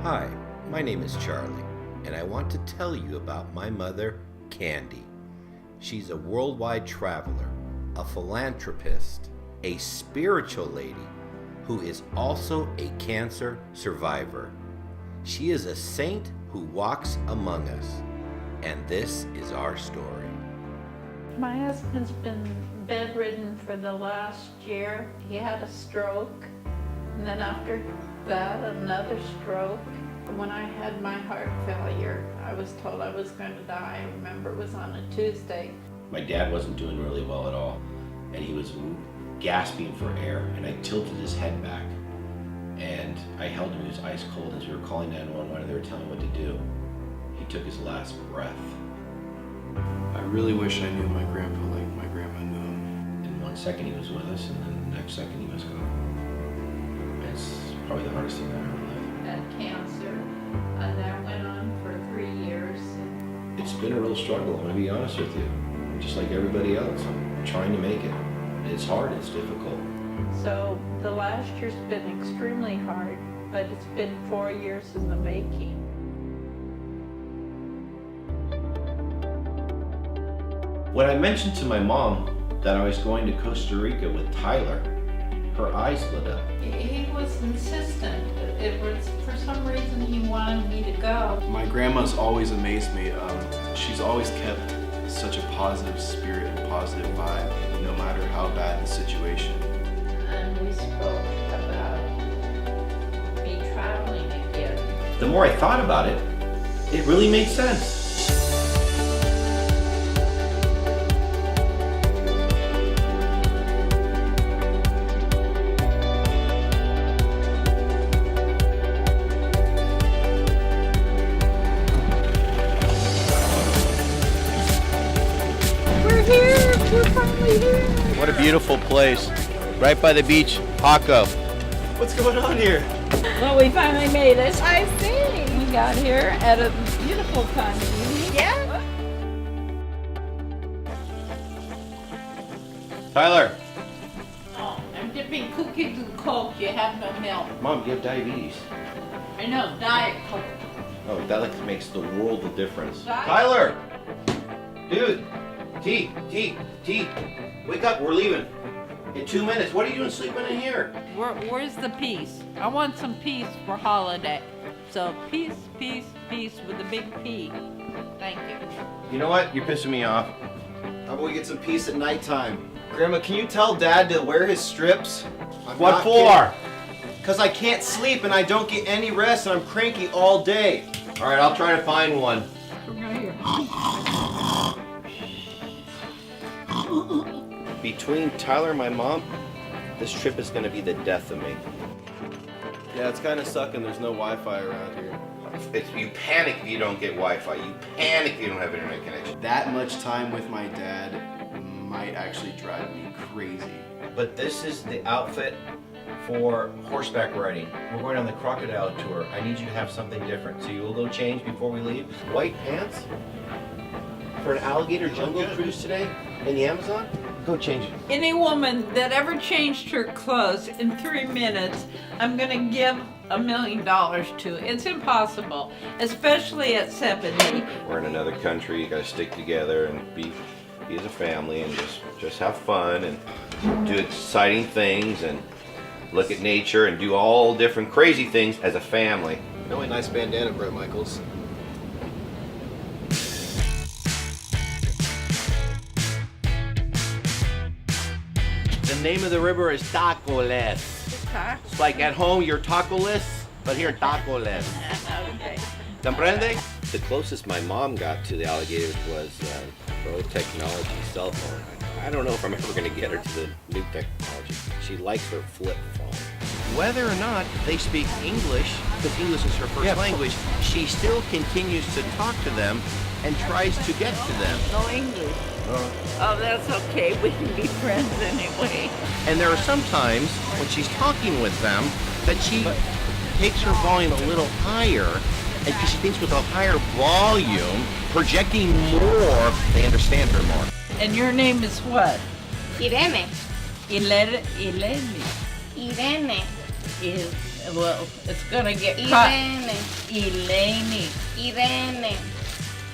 Hi, my name is Charlie, and I want to tell you about my mother, Kandy. She's a worldwide traveler, a philanthropist, a spiritual lady, who is also a cancer survivor. She is a saint who walks among us, and this is our story. My husband's been bedridden for the last year. He had a stroke, and then after that, another stroke. When I had my heart failure, I was told I was going to die. I remember it was on a Tuesday. My dad wasn't doing really well at all, and he was gasping for air, and I tilted his head back, and I held him. He was ice cold. As we were calling 911 and they were telling me what to do, he took his last breath. I really wish I knew my grandpa like my grandma knew him. In 1 second he was with us, and then the next second he was gone. It's probably the hardest thing I ever lived. Had cancer, and that went on for 3 years. It's been a real struggle, I'm gonna be honest with you. Just like everybody else, I'm trying to make it. It's hard, it's difficult. So the last year's been extremely hard, but it's been 4 years in the making. When I mentioned to my mom that I was going to Costa Rica with Tyler, her eyes lit up. He was insistent. It was, for some reason, he wanted me to go. My grandma's always amazed me. She's always kept such a positive spirit and positive vibe, no matter how bad the situation. And we spoke about me traveling again. The more I thought about it, it really made sense. We're finally here. What a beautiful place. Right by the beach, Paco. What's going on here? Well, we finally made it. I see. We got here at a beautiful time. Yeah. Tyler! Oh, I'm dipping cookies in Coke. You have no milk. Mom, you have diabetes. I know, Diet Coke. Oh, that makes the world of difference. Diet- Tyler! Dude! T, wake up, we're leaving. In 2 minutes. What are you doing sleeping in here? Where's the peace? I want some peace for holiday. So peace, peace, peace with a big P. Thank you. You know what? You're pissing me off. How about we get some peace at nighttime? Grandma, can you tell Dad to wear his strips? What for? Because I can't sleep and I don't get any rest and I'm cranky all day. Alright, I'll try to find one. Right here. Between Tyler and my mom, this trip is gonna be the death of me. Yeah, it's kind of sucking. There's no Wi-Fi around here. You panic if you don't get Wi-Fi. You panic if you don't have internet connection. That much time with my dad might actually drive me crazy. But this is the outfit for horseback riding. We're going on the crocodile tour. I need you to have something different. So you will go change before we leave. White pants for an alligator jungle cruise today in the Amazon? Go change it. Any woman that ever changed her clothes in 3 minutes, I'm gonna give $1 million to. It's impossible, especially at 70. We're in another country. You gotta stick together and be as a family and just have fun and do exciting things and look at nature and do all different crazy things as a family. Really nice bandana, Brett Michaels. The name of the river is Taco-less. It's like at home you're taco-less, but here taco-less. Okay. Comprende? The closest my mom got to the alligators was low technology cell phone. I don't know if I'm ever going to get her to the new technology. She likes her flip phone. Whether or not they speak English, because English is her first language, she still continues to talk to them and tries to get to them. No English. Oh, that's okay. We can be friends anyway. And there are some times when she's talking with them that she takes her volume a little higher, and because she thinks with a higher volume, projecting more, they understand her more. And your name is what? Irene. Irene. Irene. Is Well, it's gonna get cut. Irene. Elaine. Irene.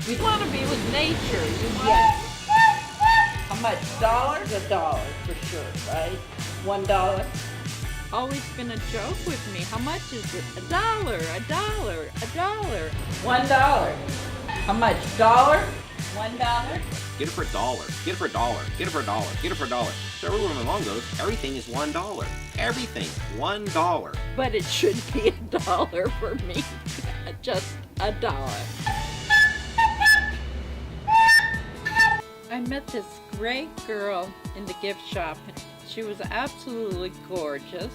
We want to be with nature. Yes. How much? $1? $1 for sure, right? $1. Always been a joke with me. How much is it? $1, $1, $1. $1. How much? $1? $1? Get it for $1. Get it for $1. Get it for $1. Get it for $1. So everywhere my mom goes, everything is $1. Everything, $1. But it should be $1 for me. Just $1. I met this great girl in the gift shop. She was absolutely gorgeous.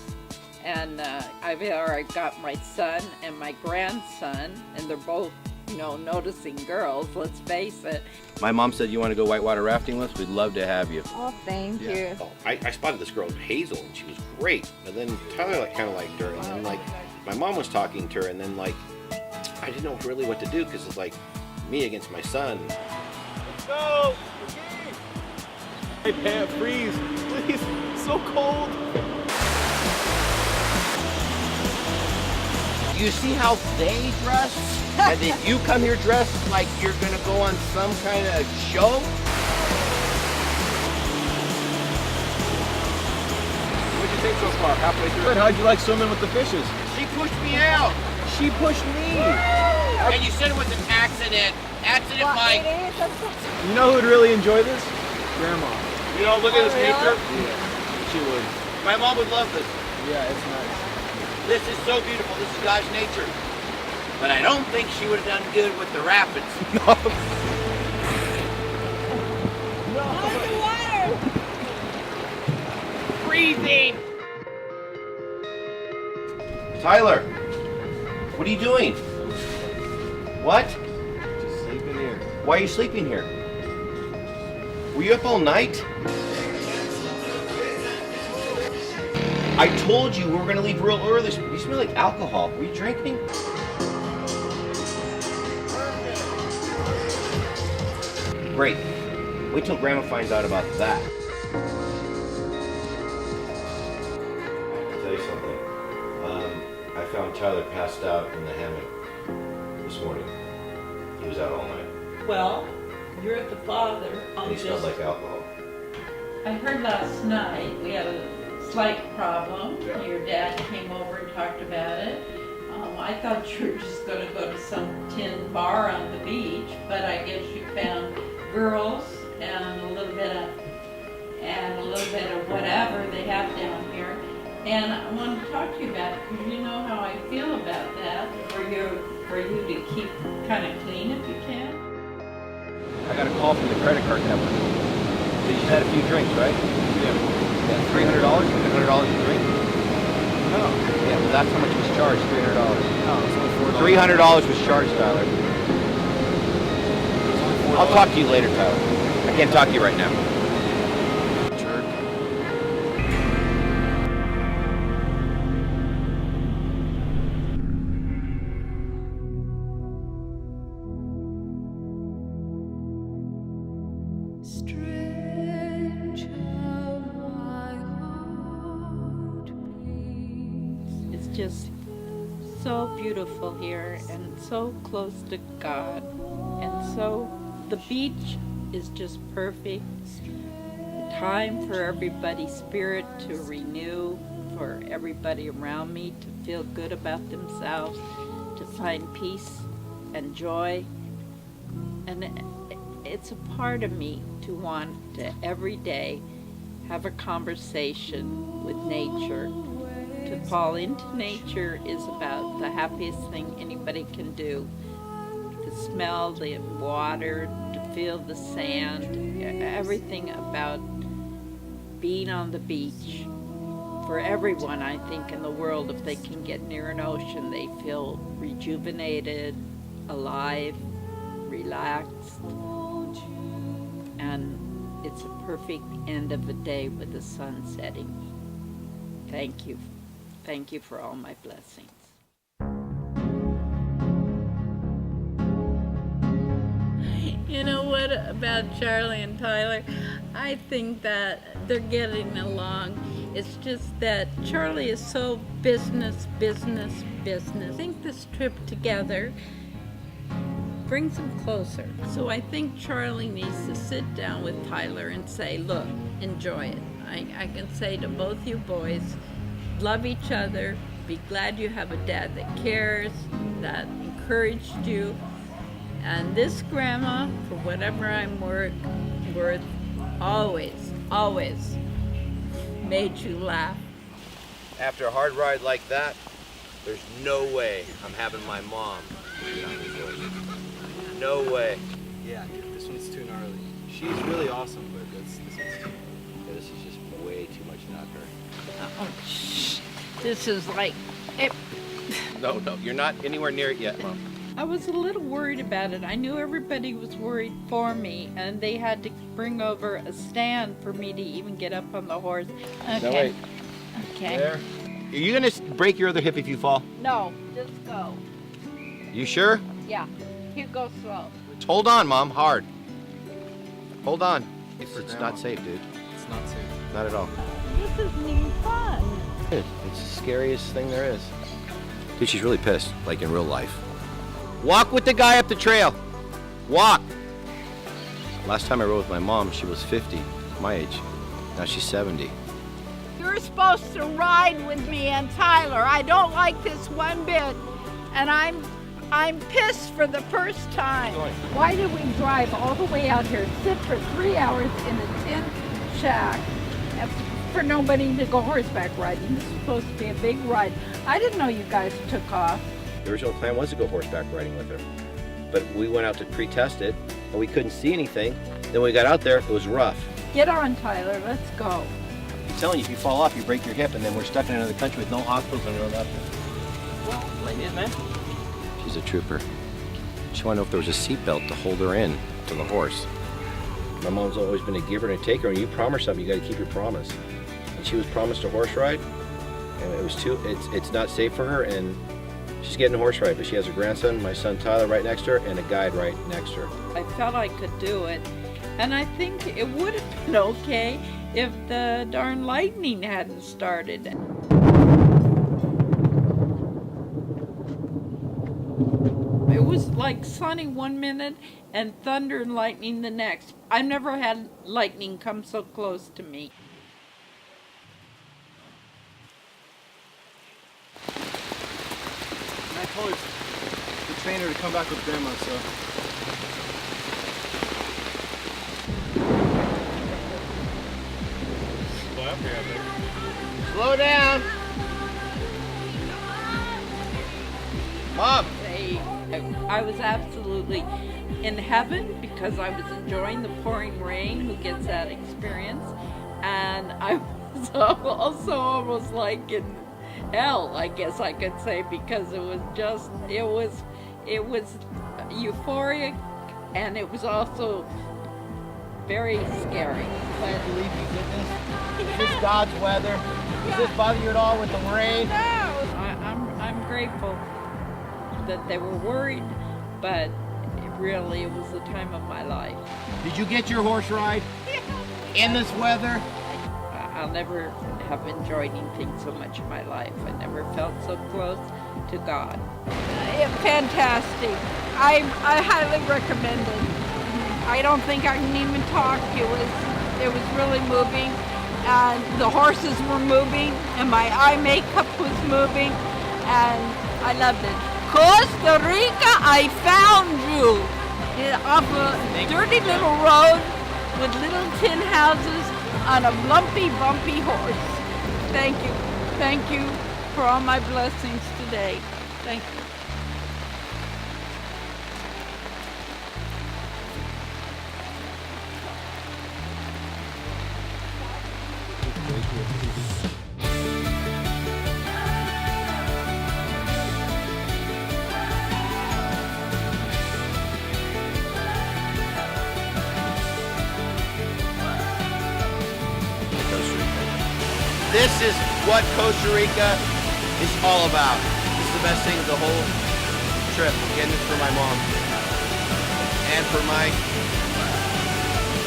And I've already got my son and my grandson, and they're both, noticing girls, let's face it. My mom said, you want to go whitewater rafting with us? We'd love to have you. Oh, thank you. Oh, I spotted this girl, Hazel, and she was great. But then Tyler kind of liked her, and then my mom was talking to her, and then I didn't know really what to do because it's me against my son. Let's go! Hey, Pam, freeze! Please, it's so cold! You see how they dress? And then you come here dressed like you're gonna go on some kind of show? What'd you think so far? Halfway through? Good. How'd you like swimming with the fishes? She pushed me out. She pushed me! And you said it was an accident. Accident, Mike. You know who'd really enjoy this? Grandma. Look at this picture. Yeah, she would. My mom would love this. Yeah, it's nice. This is so beautiful. This is God's nature. But I don't think she would have done good with the rapids. Freezing! Tyler, what are you doing? What? Just sleeping here. Why are you sleeping here? Were you up all night? I told you we were gonna leave real early. You smell like alcohol. Were you drinking? Great. Wait till Grandma finds out about that. I'll tell you something. I found Tyler passed out in the hammock this morning. He was out all night. Well, you're the father. And he smelled like alcohol. I heard last night we had a slight problem. Yeah. Your dad came over and talked about it. I thought you were just going to go to some tin bar on the beach, but I guess you found girls and a little bit of whatever they have down here. And I wanted to talk to you about it because you know how I feel about that. For you to keep kind of clean if you can. I got a call from the credit card network. So you had a few drinks, right? Yeah. $300? $300 a drink? No. Yeah, well that's how much was charged, $300. No, it's only $4. $300 was charged, Tyler. I'll talk to you later, Tyler. I can't talk to you right now. Jerk. It's just so beautiful here and so close to God. And so the beach is just perfect. Time for everybody's spirit to renew, for everybody around me to feel good about themselves, to find peace and joy. And it's a part of me to want to every day have a conversation with nature. To fall into nature is about the happiest thing anybody can do. To smell the water, to feel the sand, everything about being on the beach. For everyone, I think, in the world, if they can get near an ocean, they feel rejuvenated, alive, relaxed, and it's a perfect end of the day with the sun setting. Thank you. Thank you for all my blessings. You know what about Charlie and Tyler? I think that they're getting along. It's just that Charlie is so business. I think this trip together brings them closer. So I think Charlie needs to sit down with Tyler and say, look, enjoy it. I can say to both you boys, love each other, be glad you have a dad that cares, that encouraged you. And this grandma, for whatever I'm worth, always made you laugh. After a hard ride like that, there's no way I'm having my mom. No way. Yeah, dude, this one's too gnarly. She's really awesome, but this one's too. Yeah, this is just way too much not her. Oh, shh. This is like, it, No, you're not anywhere near it yet, Mom. I was a little worried about it. I knew everybody was worried for me, and they had to bring over a stand for me to even get up on the horse. Okay. No, wait. Okay. There. Are you gonna break your other hip if you fall? No, just go. You sure? Yeah. You go slow. Hold on, Mom. Hard. Hold on. It's not safe, dude. It's not safe. Not at all. This isn't even fun. It's the scariest thing there is. Dude, she's really pissed, like in real life. Walk with the guy up the trail. Walk. Last time I rode with my mom, she was 50, my age. Now she's 70. You're supposed to ride with me and Tyler. I don't like this one bit, and I'm pissed for the first time. Why did we drive all the way out here, sit for 3 hours in a tin shack, for nobody to go horseback riding? This was supposed to be a big ride. I didn't know you guys took off. The original plan was to go horseback riding with her. But we went out to pre-test it, and we couldn't see anything. Then when we got out there, it was rough. Get on, Tyler, let's go. I'm telling you, if you fall off, you break your hip, and then we're stuck in another country with no hospitals and no nothing. Well, like this, man. She's a trooper. She wanted to know if there was a seatbelt to hold her in to the horse. My mom's always been a giver and a taker. When you promise something, you got to keep your promise. And she was promised a horse ride, and it was it's not safe for her, and she's getting a horse ride, but she has her grandson, my son Tyler, right next to her, and a guide right next to her. I felt I could do it, and I think it would have been okay if the darn lightning hadn't started. It was like sunny one minute and thunder and lightning the next. I've never had lightning come so close to me. And I told the trainer to come back with Grandma, so. Slow down. Mom. I was absolutely in heaven because I was enjoying the pouring rain. Who gets that experience? And I was also almost like in hell, I guess I could say, because it was euphoric, and it was also very scary. Can't believe you did this. Is this God's weather? Does this bother you at all with the rain? No, I'm grateful that they were worried, but it was the time of my life. Did you get your horse ride in this weather? I'll never have enjoyed anything so much in my life. I never felt so close to God. Fantastic. I highly recommend it. I don't think I can even talk. It was really moving, and the horses were moving, and my eye makeup was moving, and I loved it. Costa Rica, I found you off a dirty little road with little tin houses on a lumpy, bumpy horse. Thank you. Thank you for all my blessings today. Thank you. This is what Costa Rica is all about. This is the best thing of the whole trip, getting it for my mom. and for my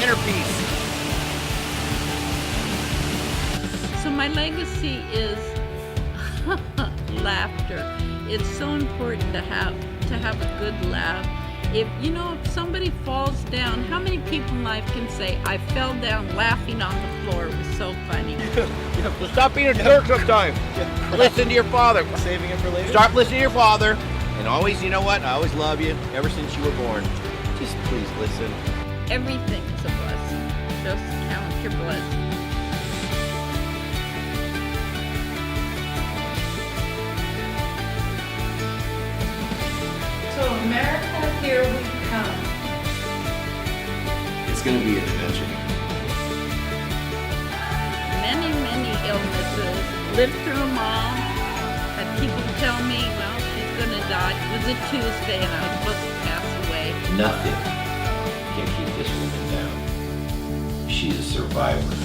inner peace. So my legacy is laughter. It's so important to have a good laugh. If somebody falls down, how many people in life can say, I fell down laughing on the floor, it was so funny. So stop being a jerk sometimes. Listen to your father. Saving it for later. Start listening to your father. And always, you know what? I always love you ever since you were born. Just please listen. Everything is a blessing. Just count your blessings. So America, here we come. It's gonna be an adventure. Many illnesses. Lived through them all. Had people tell me, well, she's gonna die. It was a Tuesday and I was supposed to pass away. Nothing can keep this woman down. She's a survivor.